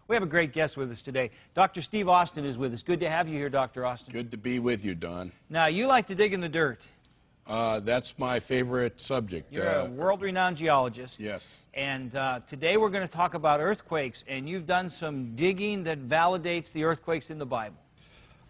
We have a great guest with us today. Dr. Steve Austin is with us. Good to have you here, Dr. Austin. Good to be with you, Don. Now, you like to dig in the dirt. That's my favorite subject. You're a world-renowned geologist. Yes. And today we're going to talk about earthquakes, and you've done some digging that validates the earthquakes in the Bible.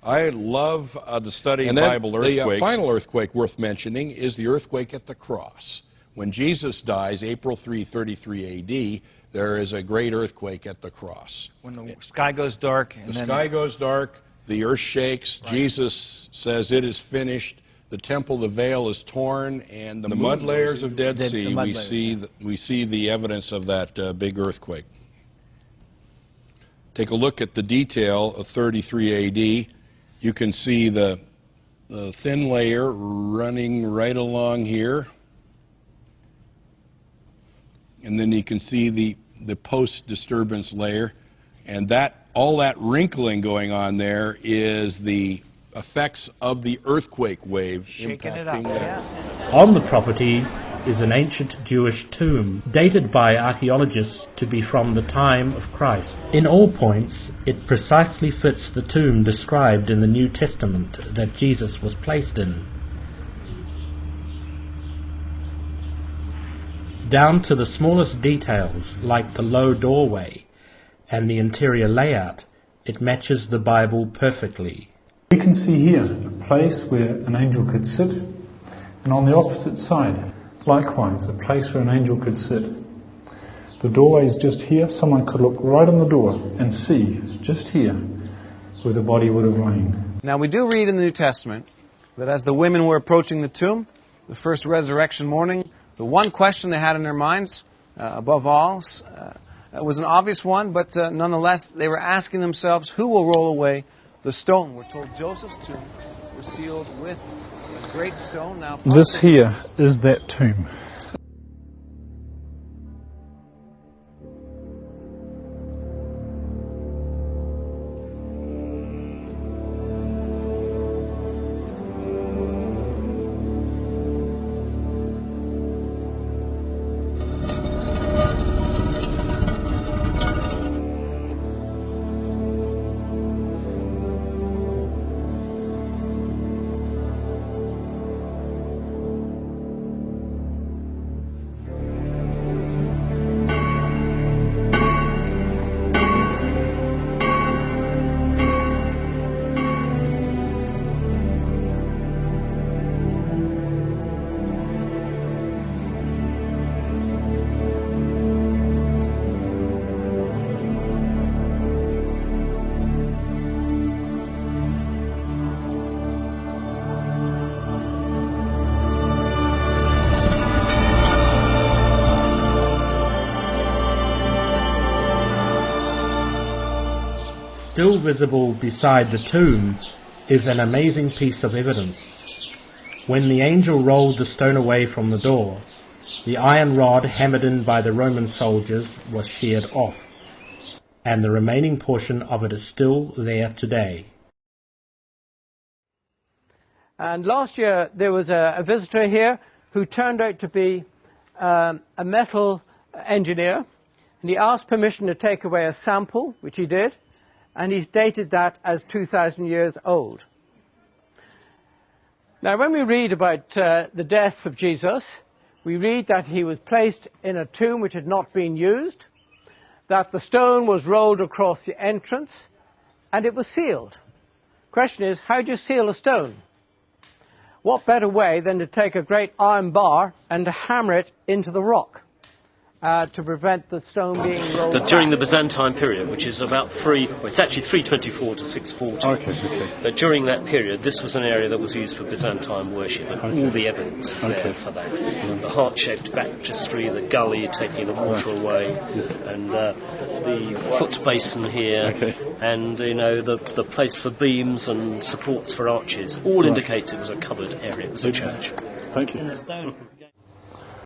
I love the study of Bible earthquakes. The final earthquake worth mentioning is the earthquake at the cross. When Jesus dies, April 3, 33 A.D., there is a great earthquake at the cross. When the sky goes dark. The sky goes dark, the earth shakes, right. Jesus says, "It is finished." The temple, the veil is torn, and the mud layers of Dead Sea, we see the evidence of that big earthquake. Take a look at the detail of 33 A.D. You can see the thin layer running right along here. And then you can see the post-disturbance layer. And all that wrinkling going on there is the effects of the earthquake wave impacting that. On the property is an ancient Jewish tomb, dated by archaeologists to be from the time of Christ. In all points, it precisely fits the tomb described in the New Testament that Jesus was placed in. Down to the smallest details, like the low doorway and the interior layout, it matches the Bible perfectly. We can see here a place where an angel could sit, and on the opposite side, likewise, a place where an angel could sit. The doorway is just here. Someone could look right on the door and see, just here, where the body would have lain. Now, we do read in the New Testament that as the women were approaching the tomb, the first resurrection morning, the one question they had in their minds, above all, was an obvious one, but nonetheless, they were asking themselves, who will roll away the stone? We're told Joseph's tomb was sealed with a great stone. Now, this here is that tomb. Still visible beside the tomb is an amazing piece of evidence. When the angel rolled the stone away from the door, the iron rod hammered in by the Roman soldiers was sheared off, and the remaining portion of it is still there today. And last year there was a visitor here who turned out to be a metal engineer, and he asked permission to take away a sample, which he did. And he's dated that as 2,000 years old. Now, when we read about the death of Jesus, we read that he was placed in a tomb which had not been used, that the stone was rolled across the entrance, and it was sealed. Question is, how do you seal a stone? What better way than to take a great iron bar and to hammer it into the rock? To prevent the stone being rolled back. During the Byzantine period, which is about it's actually 324 to 640. Okay. But during that period, this was an area that was used for Byzantine worship, and all the evidence is there for that. The heart-shaped baptistry, the gully taking the water away, and the foot basin here, and the place for beams and supports for arches, all indicates it was a covered area. It was a church. Thank you.